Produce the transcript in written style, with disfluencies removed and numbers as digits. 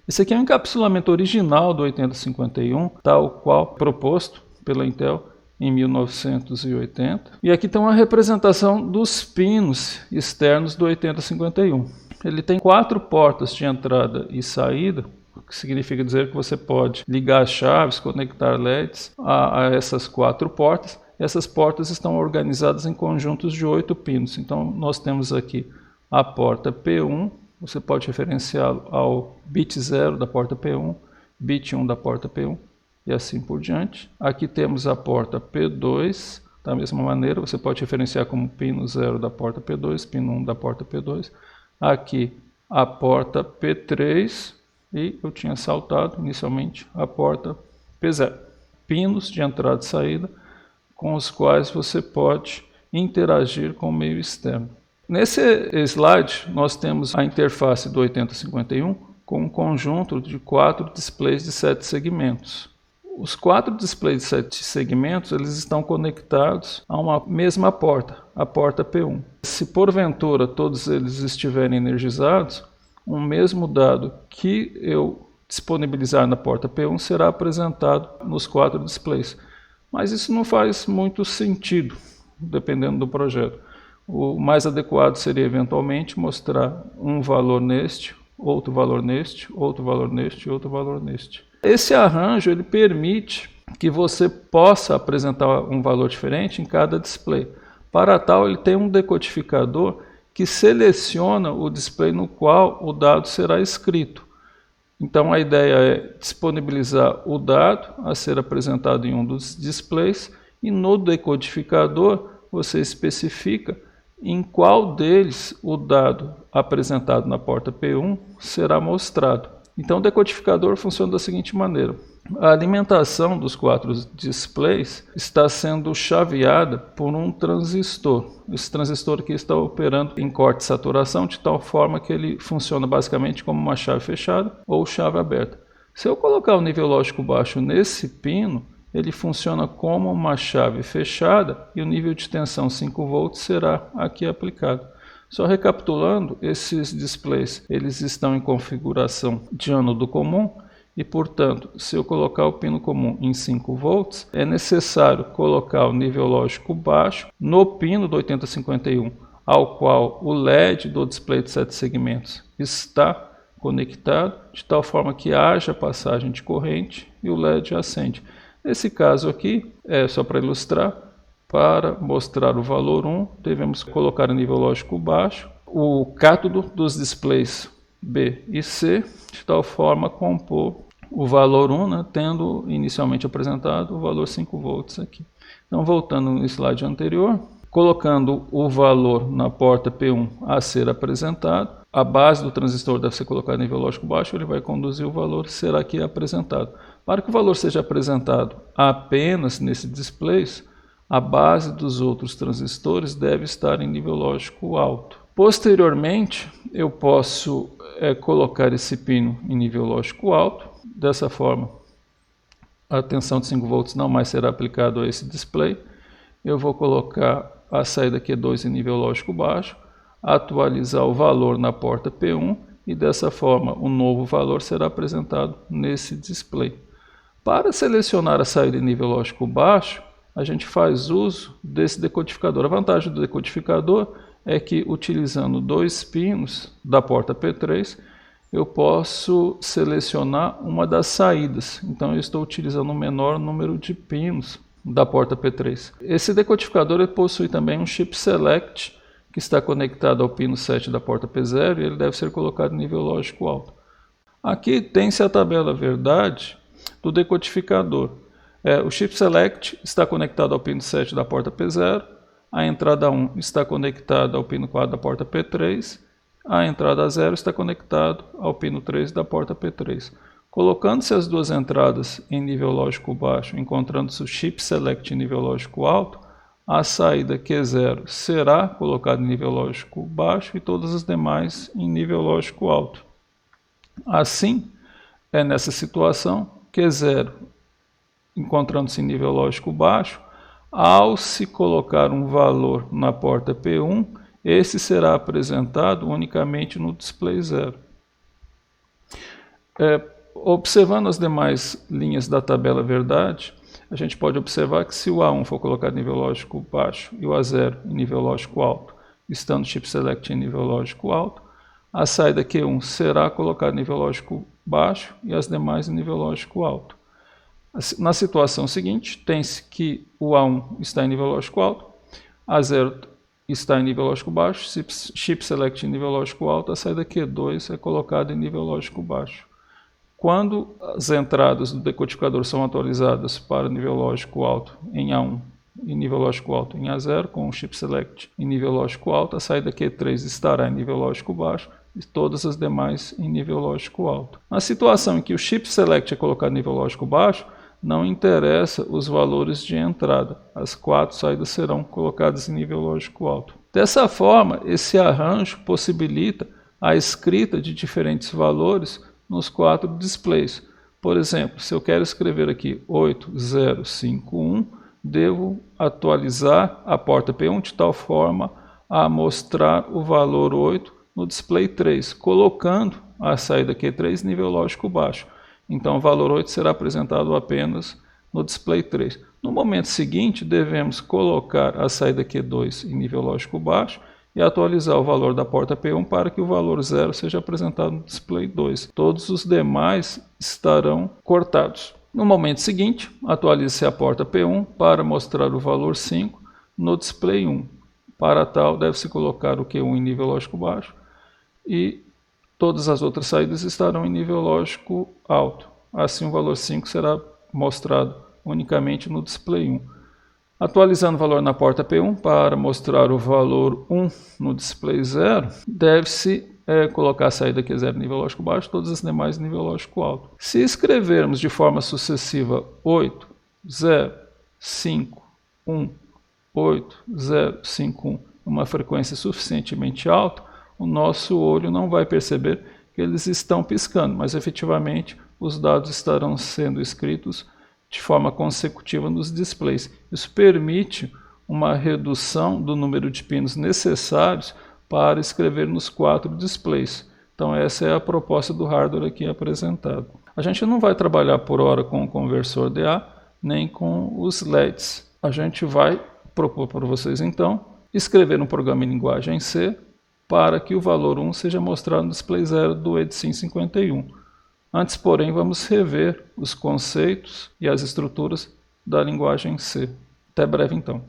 Esse aqui é o encapsulamento original do 8051, tal qual proposto pela Intel em 1980. E aqui tem uma representação dos pinos externos do 8051. Ele tem 4 portas de entrada e saída, o que significa dizer que você pode ligar chaves, conectar LEDs a essas 4 portas. Essas portas estão organizadas em conjuntos de 8 pinos. Então nós temos aqui a porta P1, você pode referenciá-lo ao bit 0 da porta P1, bit 1 da porta P1 e assim por diante. Aqui temos a porta P2, da mesma maneira, você pode referenciar como pino 0 da porta P2, pino 1 da porta P2. Aqui a porta P3 e eu tinha saltado inicialmente a porta P0. Pinos de entrada e saída com os quais você pode interagir com o meio externo. Nesse slide, nós temos a interface do 8051 com um conjunto de 4 displays de 7 segmentos. Os 4 displays de 7 segmentos eles estão conectados a uma mesma porta, a porta P1. Se porventura todos eles estiverem energizados, um mesmo dado que eu disponibilizar na porta P1 será apresentado nos 4 displays. Mas isso não faz muito sentido, dependendo do projeto. O mais adequado seria eventualmente mostrar um valor neste, outro valor neste, outro valor neste, outro valor neste. Esse arranjo ele permite que você possa apresentar um valor diferente em cada display. Para tal, ele tem um decodificador que seleciona o display no qual o dado será escrito. Então a ideia é disponibilizar o dado a ser apresentado em um dos displays e no decodificador você especifica em qual deles o dado apresentado na porta P1 será mostrado. Então o decodificador funciona da seguinte maneira. A alimentação dos 4 displays está sendo chaveada por um transistor. Esse transistor aqui está operando em corte de saturação de tal forma que ele funciona basicamente como uma chave fechada ou chave aberta. Se eu colocar o nível lógico baixo nesse pino, ele funciona como uma chave fechada e o nível de tensão 5 volts será aqui aplicado. Só recapitulando, esses displays eles estão em configuração de ânodo comum e, portanto, se eu colocar o pino comum em 5 volts, é necessário colocar o nível lógico baixo no pino do 8051, ao qual o LED do display de 7 segmentos está conectado, de tal forma que haja passagem de corrente e o LED acende. Nesse caso aqui, só para ilustrar, para mostrar o valor 1, devemos colocar o nível lógico baixo, o cátodo dos displays B e C, de tal forma a compor o valor 1, tendo inicialmente apresentado o valor 5 volts aqui. Então, voltando no slide anterior, colocando o valor na porta P1 a ser apresentado, a base do transistor deve ser colocada em nível lógico baixo, ele vai conduzir o valor, será aqui apresentado. Para que o valor seja apresentado apenas nesses displays, a base dos outros transistores deve estar em nível lógico alto. Posteriormente, eu posso colocar esse pino em nível lógico alto. Dessa forma, a tensão de 5 volts não mais será aplicada a esse display. Eu vou colocar a saída Q2 em nível lógico baixo, atualizar o valor na porta P1 e dessa forma o novo valor será apresentado nesse display. Para selecionar a saída em nível lógico baixo, a gente faz uso desse decodificador. A vantagem do decodificador é que, utilizando 2 pinos da porta P3, eu posso selecionar uma das saídas. Então eu estou utilizando um menor número de pinos da porta P3. Esse decodificador ele possui também um chip select que está conectado ao pino 7 da porta P0 e ele deve ser colocado em nível lógico alto. Aqui tem-se a tabela verdade do decodificador. O chip select está conectado ao pino 7 da porta P0, a entrada 1 está conectada ao pino 4 da porta P3, a entrada 0 está conectada ao pino 3 da porta P3. Colocando-se as duas entradas em nível lógico baixo, encontrando-se o chip select em nível lógico alto, a saída Q0 será colocada em nível lógico baixo e todas as demais em nível lógico alto. Assim, nessa situação, Q0 encontrando-se em nível lógico baixo, ao se colocar um valor na porta P1, esse será apresentado unicamente no display 0. Observando as demais linhas da tabela verdade, a gente pode observar que se o A1 for colocado em nível lógico baixo e o A0 em nível lógico alto, estando o chip select em nível lógico alto, a saída Q1 será colocada em nível lógico baixo e as demais em nível lógico alto. Na situação seguinte, tem-se que o A1 está em nível lógico alto, A0 está em nível lógico baixo, chip select em nível lógico alto, a saída Q2 é colocada em nível lógico baixo. Quando as entradas do decodificador são atualizadas para nível lógico alto em A1 e nível lógico alto em A0, com o chip select em nível lógico alto, a saída Q3 estará em nível lógico baixo e todas as demais em nível lógico alto. Na situação em que o chip select é colocado em nível lógico baixo, não interessa os valores de entrada, as 4 saídas serão colocadas em nível lógico alto. Dessa forma, esse arranjo possibilita a escrita de diferentes valores nos 4 displays. Por exemplo, se eu quero escrever aqui 8051, devo atualizar a porta P1 de tal forma a mostrar o valor 8 no display 3, colocando a saída Q3 nível lógico baixo. Então o valor 8 será apresentado apenas no display 3. No momento seguinte, devemos colocar a saída Q2 em nível lógico baixo e atualizar o valor da porta P1 para que o valor 0 seja apresentado no display 2. Todos os demais estarão cortados. No momento seguinte, atualize-se a porta P1 para mostrar o valor 5 no display 1. Para tal, deve-se colocar o Q1 em nível lógico baixo e todas as outras saídas estarão em nível lógico alto. Assim, o valor 5 será mostrado unicamente no display 1. Atualizando o valor na porta P1 para mostrar o valor 1 no display 0, deve-se colocar a saída Q0 em nível lógico baixo, todas as demais em nível lógico alto. Se escrevermos de forma sucessiva 8, 0, 5, 1, 8, 0, 5, 1, uma frequência suficientemente alta, o nosso olho não vai perceber que eles estão piscando, mas efetivamente os dados estarão sendo escritos de forma consecutiva nos displays. Isso permite uma redução do número de pinos necessários para escrever nos 4 displays. Então essa é a proposta do hardware aqui apresentado. A gente não vai trabalhar por hora com o conversor DA, nem com os LEDs. A gente vai propor para vocês então escrever um programa em linguagem C para que o valor 1 seja mostrado no display 0 do EDSIM 51. Antes, porém, vamos rever os conceitos e as estruturas da linguagem C. Até breve, então.